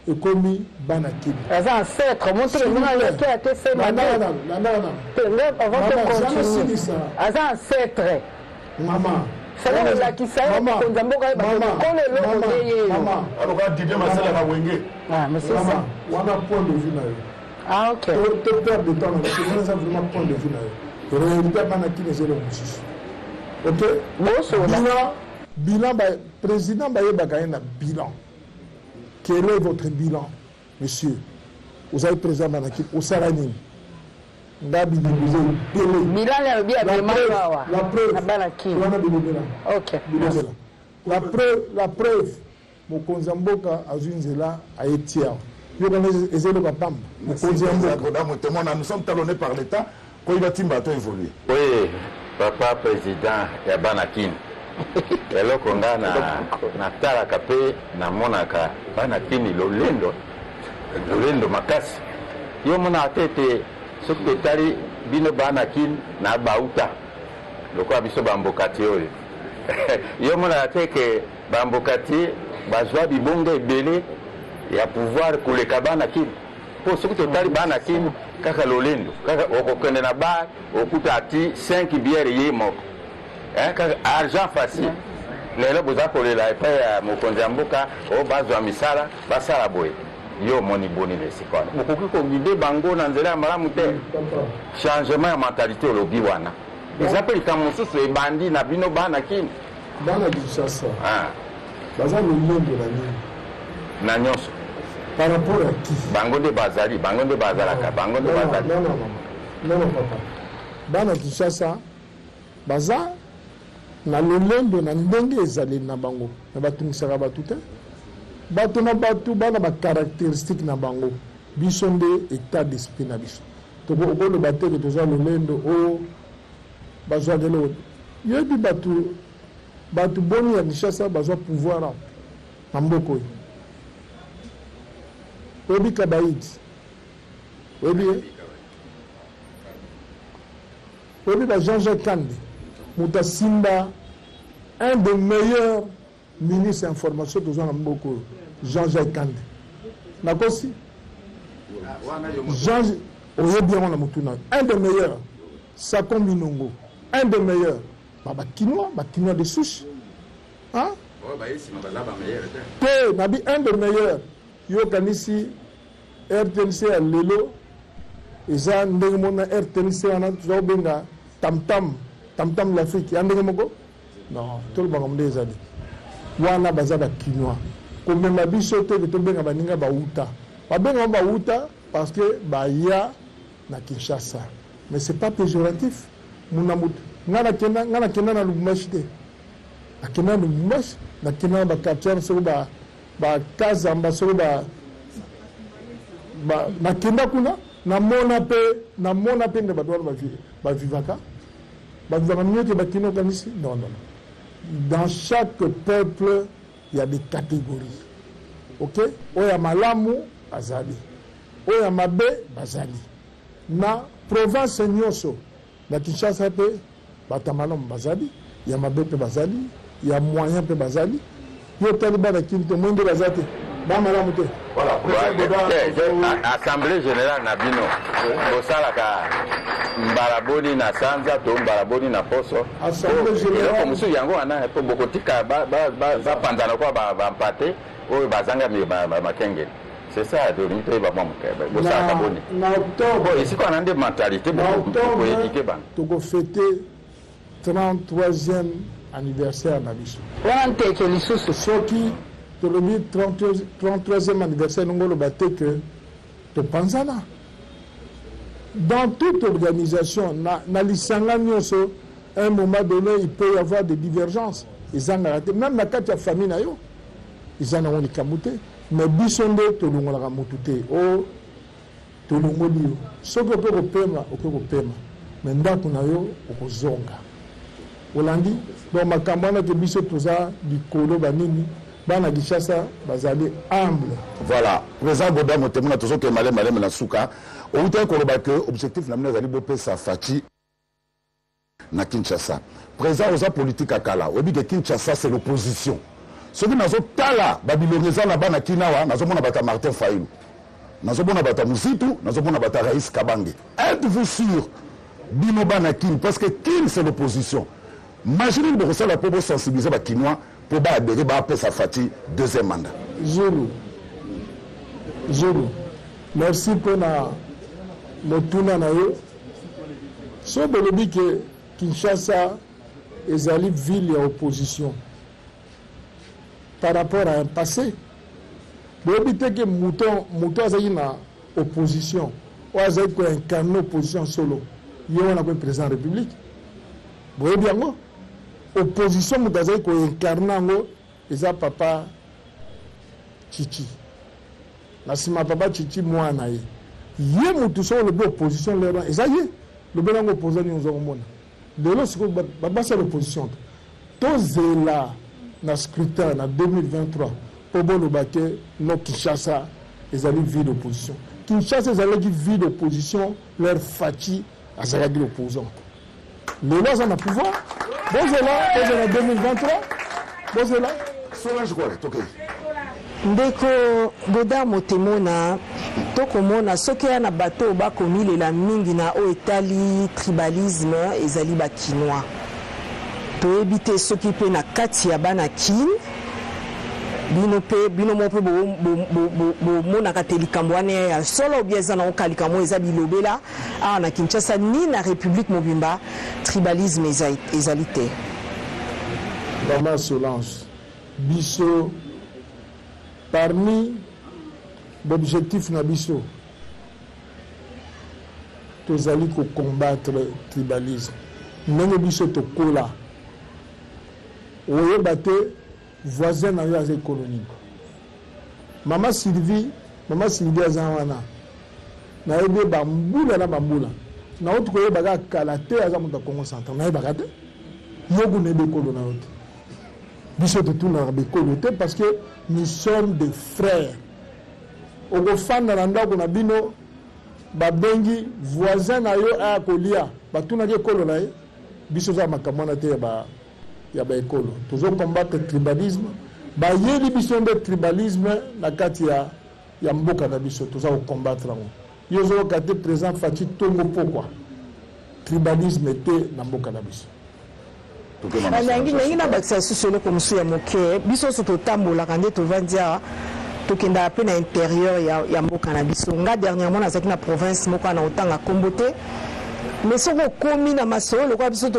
Speaker 2: ekomi banakin
Speaker 3: aza ancêtre montre ndenge aleki ate se aza ancêtre
Speaker 2: mama
Speaker 3: sala elakisa ye mokonzi mboka ye bakolo eloko nde yeyo
Speaker 1: aloka didie masala na wenge
Speaker 2: wana point de vue na yo
Speaker 3: ok
Speaker 2: te perdre de temps na ça vraiment point de vue na yo réalité banakin ezelo mosusu ok bilan président bayebaka ye na bilan. Quel est votre bilan, monsieur? Vous avez président Banakin, au Saranine. La preuve, Mokonzi Mboka Azunzela a été nous sommes talonnés par l'État quand il a évolué.
Speaker 4: Oui, papa président Banakin. eloko nga natalaka mpe namonaka banakini lolendo makasi yo monaka te ete soki totali bino banakini na bauta lokola biso bamboka te oyo yo monaka te ke bamboka te bazwa bibongo ebele ya pouvoir koleka banakini mpo soki totali banakini kaka lolendo kaka okokende na bar okuta ati 5 biere ye moko argent facile lelo boza kolela epai ya mokonzi ya mboka oyo bazwa misala basala boye yo moni boni na esika wana bokoki kogide bango na nzela ya malamu te changement ya mentalité olobi wana eza mpe likambo mosusu ebandi na bino bana kini
Speaker 2: bana kinshasa baza lolendo na nini
Speaker 4: na nyonso
Speaker 2: par rapport à qui
Speaker 4: bango nde bazali bango nde bazalaka bango nde bazali
Speaker 2: non papa bana Kinshasa baza na lolendo na ndenge ezali na bango na batungisaka batu te bato na bato bana ba caractéristique na bango biso nde état d'esprit na biso tokoloba te ke toza lolendo oyo bazwakele oyo yebi bato boni ya Kinshasa bazwa pouvoir na mboka oyo oyebi Kabaïdi oyebi ba Jean-Jacques Kande muta simba un des meilleurs ministres d'information toza na mboka oyo Jean-Jacques Kande nakosi Jean oyebi yango na mutuna un des meilleurs Sako Minongo un des meilleurs bakinois de souche hein te nabi un des meilleurs yokanisi RTNC ya lelo eza ndenge mona RTNC wana tozobenga tam l'Afrique ya ndenge moko non tolobanga munde ezali wana baza bakinois komema biso te tobenga baninga bauta babenga bauta parce que baya na Kinshasa mais c'est pas péjoratif munamutu ngana kenda na Lubumbashi te akenda na Lubumbashi na kenda ba quartier so ba Kazamba so ba na kenda kuna na mona pe ne bato ba vivaka mieux que bakino kanisi non dans chaque peuple il y a des catégories OK oya malamu azali oya mabe bazali na province nyonso na Kinshasa pe batamalamu bazali ya mabe pe bazali ya moyen pe bazali yo taliba na kinto mwende bazate ba malamu te
Speaker 4: voilà assemblée générale na bino bosalaka mbalaboni na sanza to mbalaboni na poso
Speaker 2: assemblée générale
Speaker 4: musu yango wana po bokotika ba pandana kwa ba mpate oyo bazanga makenge. C'est ça, de l'unité va
Speaker 2: na octobre
Speaker 4: ici qu'on a des mentalités
Speaker 2: pour éduquer tu vas fêter 33e anniversaire na biso
Speaker 3: wana teke lisusu
Speaker 2: soki to le 33e anniversaire ngolo bateke to panzana dans toute organisation na lisanga nyonso à un moment donné il peut y avoir des divergences même na kati ya famille na yo izana woni kamute mais biso nde tolongolaka motu te o tolongoli yo soki ope kopema mais ndako na yo okozonga olandi donc makambo wana ke biso toza likolo banini bana Kinshasa bazali humble.
Speaker 1: Voilà président Boda Motemona tozoke malema na suka outa koloba ke objectif na mna zali bopesa faci na Kinshasa président oza politique akala obi ke Kinshasa c'est l'opposition. Ce qui n'a pas là, Babiloneza là-bas na Kinawa, n'a pas bata Martin Fayulu, n'a pas bata Moussitou, n'a pas bata Raïs Kabange. Êtes-vous sûr, Binoba na Kin, parce que Kin c'est l'opposition. Imaginez de recevoir la pour sensibiliser les Kinois pour adhérer à sa fatigue deuxième mandat.
Speaker 2: Zulu. Merci pour le tournoi nayo. So belobi que Kinshasa est une ville à opposition. Par rapport à un passé. Vous évitez que Mouton a une opposition. Ou a incarné l'opposition solo. Il y a un président de la République. Vous voyez bien, opposition, vous avez incarné et papa Chichi. La sima papa Chichi, moi, naïe. Il y a une opposition, et ça y est, le bénin opposant nous avons mon. De l'autre, c'est l'opposition. Tous là. Na scrutin en 2023 pour bon baquet no Kinshasa ils allaient vie d'opposition Kinshasa ils allaient vie d'opposition leur fati à zalagi l'opposant les lois en a pouvoir bon c'est là en 2023 bon c'est là
Speaker 1: Solange quoi OK
Speaker 6: ndeko Boda Motemona tokomona soki na bato bakomilela mingi na o etali tribalisme ezali bakinois toyebi te soki mpe na kati ya bana kin bino mo mpe bomonaka te likambo wana ya solo obia eza na oka likambo eza bilobela awa na Kinshasa ni na république mobimba tribalisme ezali te.
Speaker 2: Mama Solange biso parmi l'objectif na biso tozali combattre le tribalisme. Ndenge biso tokola oyeba te voisin na yo aza colonie. Mama Sylvie aza wana nayebi bambula na bambula na otu koyebaka kala te aza moto ya Congo Central nayebaka te yoku nayeba ekolo na yo te biso totunaka bekolo te parce que nous sommes des frères. Okofanda na ndako na bino babengi voisin na yo aya kolia batunaki ekolo na ye biso za makambo wana te ya baekolo tozokombatre tribalisme bayeli biso nde tribalisme na kati ya mboka na biso toza kokombatre yango yo ozoyoka te président Faci Tongo pokwa tribalisme te na mboka na biso
Speaker 6: nangi nabakisa susu eloko mosusu ya moke biso nyonso totambolaka nde tovandi awa tokendaka mpe na intérieur ya mboka na biso nga dernièrement nazalaki na province moko na otanga kombo te mais soki okomi na masolo lokola biso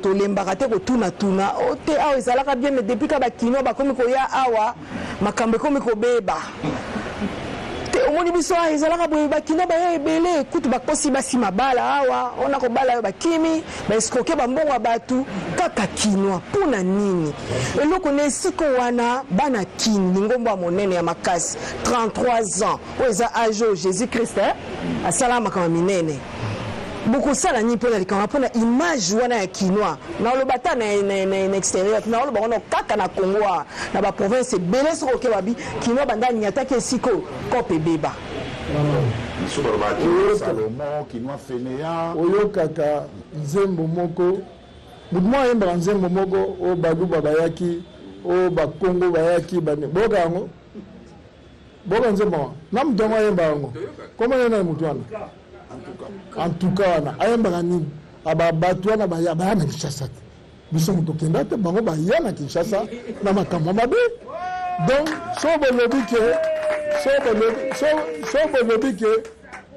Speaker 6: tolembaka te kotunatuna te awa ezalaka bien mais depuis ka bakino bakomi koya awa makambo ekomi kobeba te omoni biso awa ezalaka boye bakino baya ebele kutu bakosi basi mabala awa ona kobala yo bakimi baesikoke bambongo ya bato kaka kinwa mpona nini eloko na esika wana bana kini lingombo ya monene ya makasi 33 ans oyo eza age oyo jésus christ asala makambo minene bokosala nini mpona likambo mpona image wana ya kinwa naoloba ta na extérieur naoloba wana kaka na Congo na baprovince ebele soki oke babi kinwa banda niataki esika kope ebeba
Speaker 2: oyokaka nzembo moko mutu moko ayembaka nzembo moko oyo baluba bayaki oyo bakongo bayaki boyoka yango boyoka nzembo wana na mutu yango ayemba yango komona na mutu wana en tout cas wana ayembaka nini bato wana baya na Kinshasa te biso moto okenda te bango baya na Kinshasa na makambo mabe donc so bolobi ke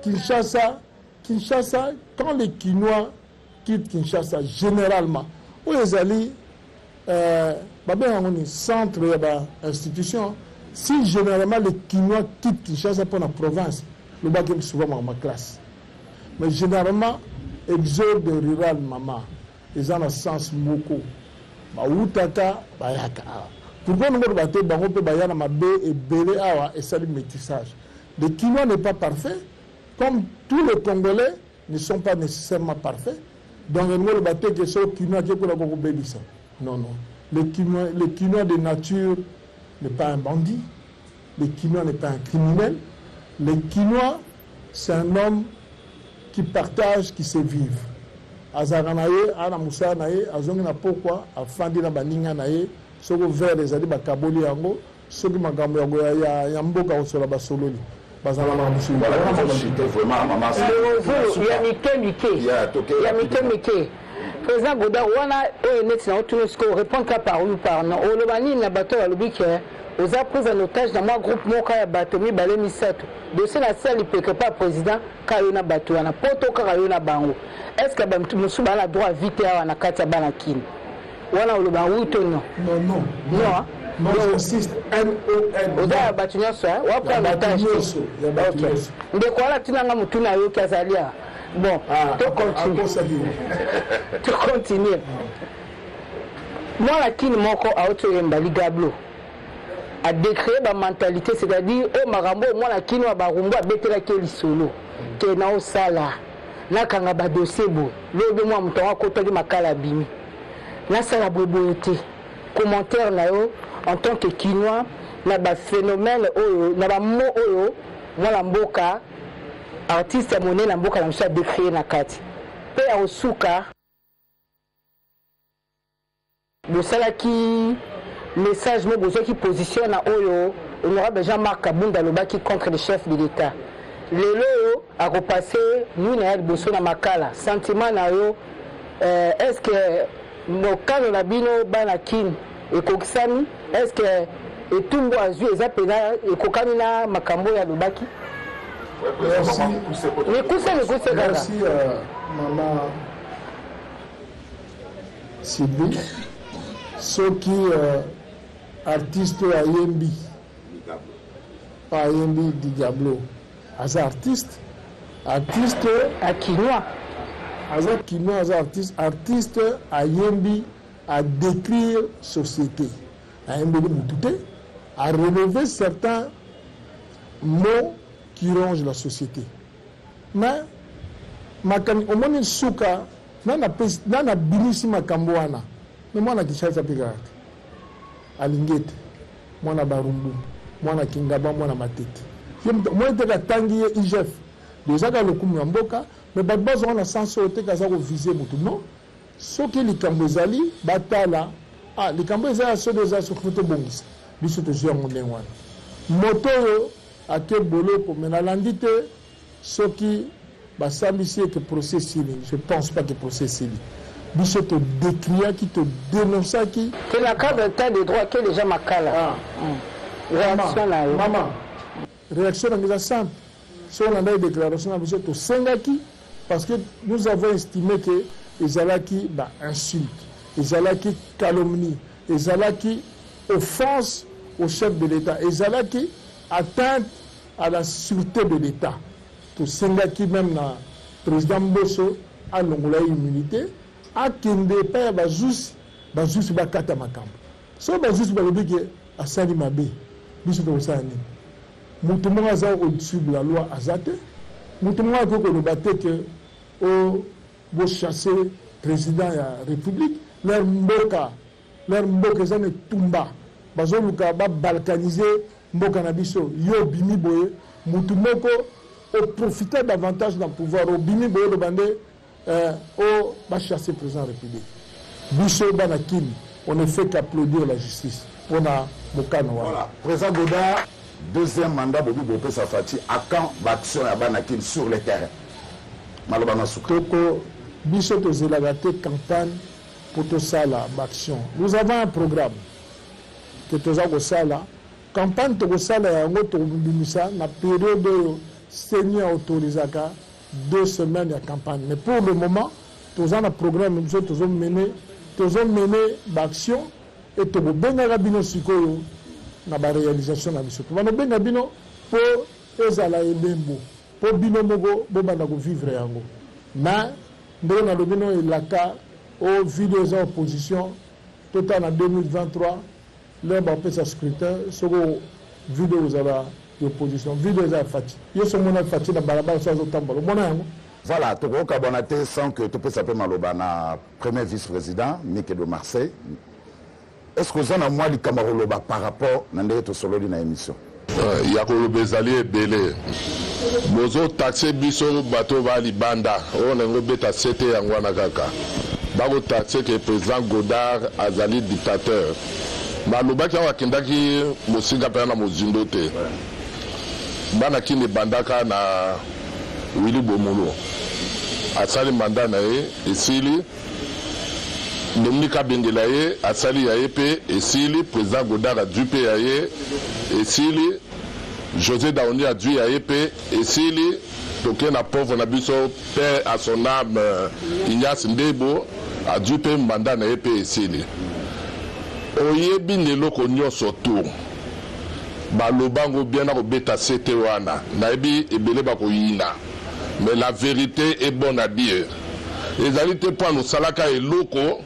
Speaker 2: Kinshasa quand les Kinois quittent Kinshasa généralement oyo ezali babengango ni centre ya ba-institution si généralement les Kinois quittent Kinshasa pour la province lobaki souvent ma classe mais généralement exode rural mama eza na sens moko bautaka bayaka awa pourquoi nous bato bango mpe baya na mabe ebele awa esali métissage le Kinois n'est pas parfait comme tous les Congolais ne sont pas nécessairement parfaits donc nous bato que so Kinois qui kola ko bebisa non le Kinois de nature n'est pas un bandit le Kinois n'est pas un criminel le Kinois c'est un homme qui partage, qui se vivent. Azaranaye, ana musa naye, azongi na pokwa, afandi na baninga naye, soko vers les ali bakaboli yango, soki makambo yango ya mboka osola basololi. Bazala na musu.
Speaker 3: Ya mike. Président Goda, wana net na otuno sko répondre ka par ou par non. O lobani na bato ya lobike. Aux a pris en otage dans mon groupe Moka Batomi Balemi Sato. De ce la salle, il peut que pas président Kayona Batouana, Poto Kayona Bango. Est-ce que Moussou a le droit de vite à la carte Banakin? Ou alors le Bango non? Non.
Speaker 2: Non, j'insiste, N-O-N.
Speaker 3: Oda Batunia, ou après un otage. Ok. De quoi la Tunanga Moutuna Yo Kazalia? Bon, tu continues. Moi, la Kin Moko a auto Mbali Gablo. A décréer ma mentalité, c'est-à-dire au marambo moi la kino barumbo betela ke solo ke na osala na kanga ba dossier bo lobe moi mtonga kotaki makala bimi na sala boboté commentaire na yo en tant que kinois na ba phénomène oyo na ba mo oyo moi la mboka artiste monnaie la mboka na msa décréer na kati pe a osuka de sala qui message mo besoin qui positionne à Oyo honorable Jean-Marc Kabunda lobaki contre le chef de l'État lelo a repassé nous na boso na makala sentiment na yo est-ce que mokano na bino bana kin ekokisani est-ce que etumbo azui eza pena ekokani na makambo ya lobaki
Speaker 2: merci maman Sylvie soki artiste ayembi Digablo as artiste artiste
Speaker 3: akinois
Speaker 2: aza kinois aza artiste ayembi à décrire société ayembeli mutu te à relever certains mots qui rongent la société mais makani omoni suka nana binisi makambo wana me mwana Kinshasa mpe kaka alingi ete mwana barumbu mwana kingaba mwana matete moi te katangi ye igef dezaka lokumu ya mboka me bato bazonga na sanse oyo te kaza kovize motu non soki likambo ezali batala likambo eza ya soki eza soki tobongisa biso tozwi yango ndenge wana moto oyo ake boloko me nalandi te soki basambisi eke procès sili je pense pas que procès sili biso todécriaki todénonçaki
Speaker 3: que na cadre état de droit ke déjà makala réaction na yo
Speaker 2: mama réaction na eza simple so on a une déclaration na biso tosengaki parce que nous avons estimé que ezalaki ba insulte ezalaki calomnie ezalaki offense au chef de l'État ezalaki atteinte à la sûreté de l'État tosengaki même na président Mbosso alongola immunité akende pa ya bazusi bakata makambo so bazusi balobi ke asali mabe biso tokosala nini moto moko aza au-dessus de la loi aza te moto moko akoki koloba te ke bochasse président ya république leur mboka eza na etumba bazoluka babalkanize mboka na biso yo bimi boye moto moko profiter davantage d'un pouvoir au bimi boye loba nde bachasse président ya république biso bana kini on ne fait qu'applaudir la justice mpona mokano wana
Speaker 1: voilà président Godard deuxième mandat bobi bopesa fati à quand l'action ya bana kini sur le terrain maloba na suka
Speaker 2: toko biso tozelaka te campagne pour tosala baction nous avons un programme que toza kosala campagne tokosala yango tokobimisa na période oyo seni autorisaka 2 semaines ya campagne mais pour le moment toza na programme biso tozomene baction et tokobengaka bino sikoyo na baréalisation na biso tobanobenga bino mpo ezala elembo mpo bino moko bobanda kovivre yango na ndenge nalobi no elaka o video eza opposition tota na 2023 lelo bapesa scrutin soko video ezala opposition video eza ya fati yo so mona fati na balabala so azotambola omona yango
Speaker 1: voilà tokoyoka bona te sans que topesa mpe maloba na premier vice-président Mick de Marseille est-ce que oza na mwa likambo ya koloba par rapport na ndenge tosololi na émission
Speaker 7: ya koloba ezali ebele bozotaxe biso bato ba libanda oyo nango beta sete yango wana kaka bakotaxe ke président Godard azali dictateur balobaki awa akendaki mosinga mpe na mozindo te bana kini ebandaka na Willy Bomolo asali manda na ye esili Dominique Abengela ye asali ya ye mpe esili président Godard adwi mpe ya ye esili José Daoni adwi ya ye mpe esili toke na pauvre na biso père à son âme Ignace Ndebo adwi mpe manda na ye mpe esili oyebi neloko nyonso tour balobango bien na kobeta sete wana nayebi ebele bakoyina mais la vérité est bonne à dire ezali te mpo anosalaka eloko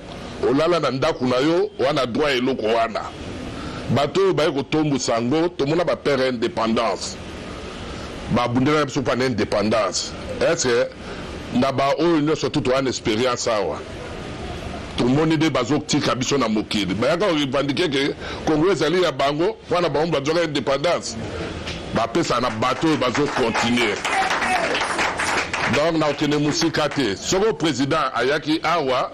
Speaker 7: olala na ndako na yo wana droit eloko wana bato oyo baye kotombusa yango tomona bapere indépendance babundela biso mpo na indépendance estce na baoyo nyonso tuto wana expérience awa tomoni nde bazotika biso na mokili bayaka korevandike ke kongo ezali ya bango wana bango bazwaka indépendance bapesa na bato oyo bazocontinue donc na okende mosika te soko président ayaki awa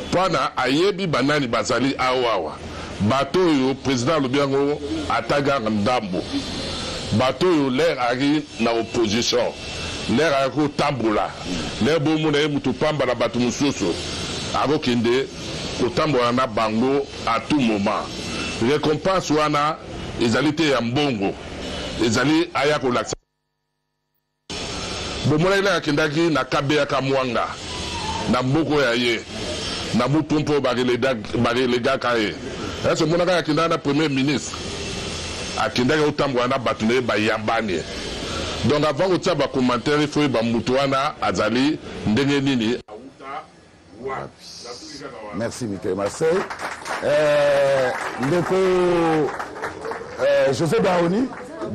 Speaker 7: mpona ayebi banani bazali awawa bato oyo président alobi yango atagaka ndambo bato oyo lere aki na opposition lere ayaki kotambola lere bomona ye moto pamba na bato mosusu akokende kotambola na bango à tout moment récompense wana ezali te ya mbongo ezali aya kolakisa bomona ile akendaki na kabeyaka mwanga na mboko ya ye na mutu mpo barelegaka ye ese monaka akendaka na premier ministre akendaki kotambola na bato na ye bayambani Donc avant kotia ba commentaire il faut ba mutu wana azali ndenge nini.
Speaker 1: Merci Michael Marseille. José Daoni,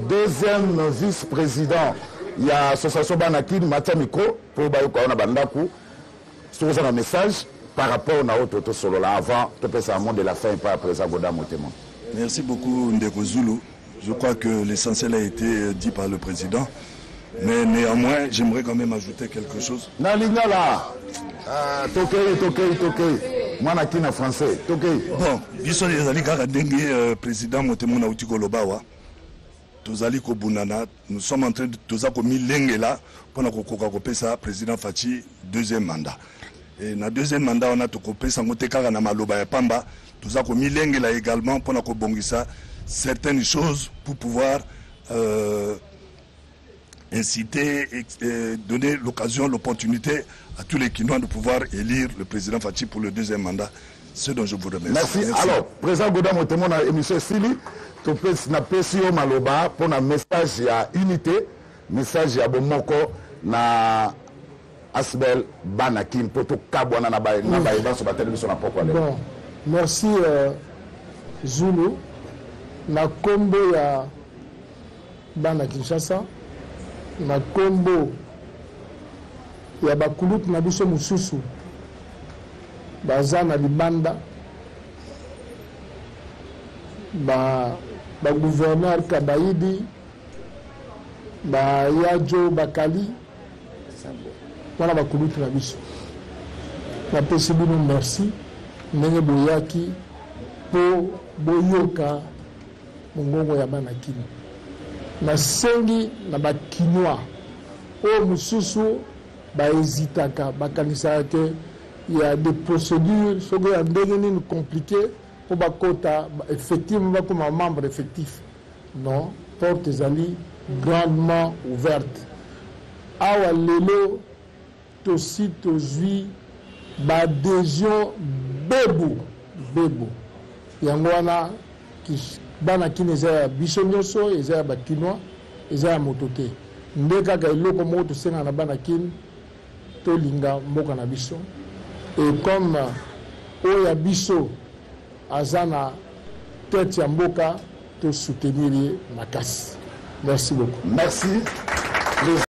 Speaker 1: deuxième vice-président. Il y a l'association Banakin, Matia Miko, pour Bayoukona Bandaku. C'est un message par rapport à notre solo là avant, tu peux savoir monde de la fin par présent Goda Motema.
Speaker 8: Merci beaucoup Ndeko Zulu. Je crois que l'essentiel a été dit par le président. Mais néanmoins, j'aimerais quand même ajouter quelque chose.
Speaker 1: Nalinga là, toke. Moi na kina français, toke.
Speaker 8: Bon, biso ezali kaka ndenge président Motema na uti kolobawa. Tozali ko bunana, nous sommes en train de tozako milengela pour na kokoka kopesa président Fachi deuxième mandat. Et na deuxième mandat on a to kopesa ngote kaka na maloba ya pamba, tozako milengela également pour na kobongisa certaines choses pour pouvoir inciter et donner l'occasion, l'opportunité à tous les Kinois de pouvoir élire le président Fachi pour le deuxième mandat. Ce dont je vous remercie.
Speaker 1: Merci. Alors, président Goda Motema na émission Sili, tu peux na pesio maloba pour un message à unité, message à bomoko na Asbel Banakin pour tout kabwana na ba sur la télévision na pourquoi.
Speaker 2: Bon, merci Zulu. Na kombo ya Bana Kinshasa, na kombo ya bakulutu na biso mususu baza na libanda ba gouverneur Kabaidi ba Yajo Bakali wana bakulutu na biso na pesi bino merci ndenge boyaki po boyoka mongongo ya bana kini nasengi na bakinois oyo mosusu bahésitaka bakanisaka ke ya des procédures soki ya ndenge nini compliqué po bakota effectivement bakoma membre effectif. Non, porte ezali grandement ouverte. Awa lelo tosi tozwi baadhésion bebo yango wana bana kini eza ya biso nyonso, eza ya bakinois, eza ya moto te. Nde kaka eloko moko tosenga na bana kini tolinga mboka na biso. Et comme oyo ya biso aza na tête ya mboka to soutenir makasi. Merci beaucoup.
Speaker 1: Merci.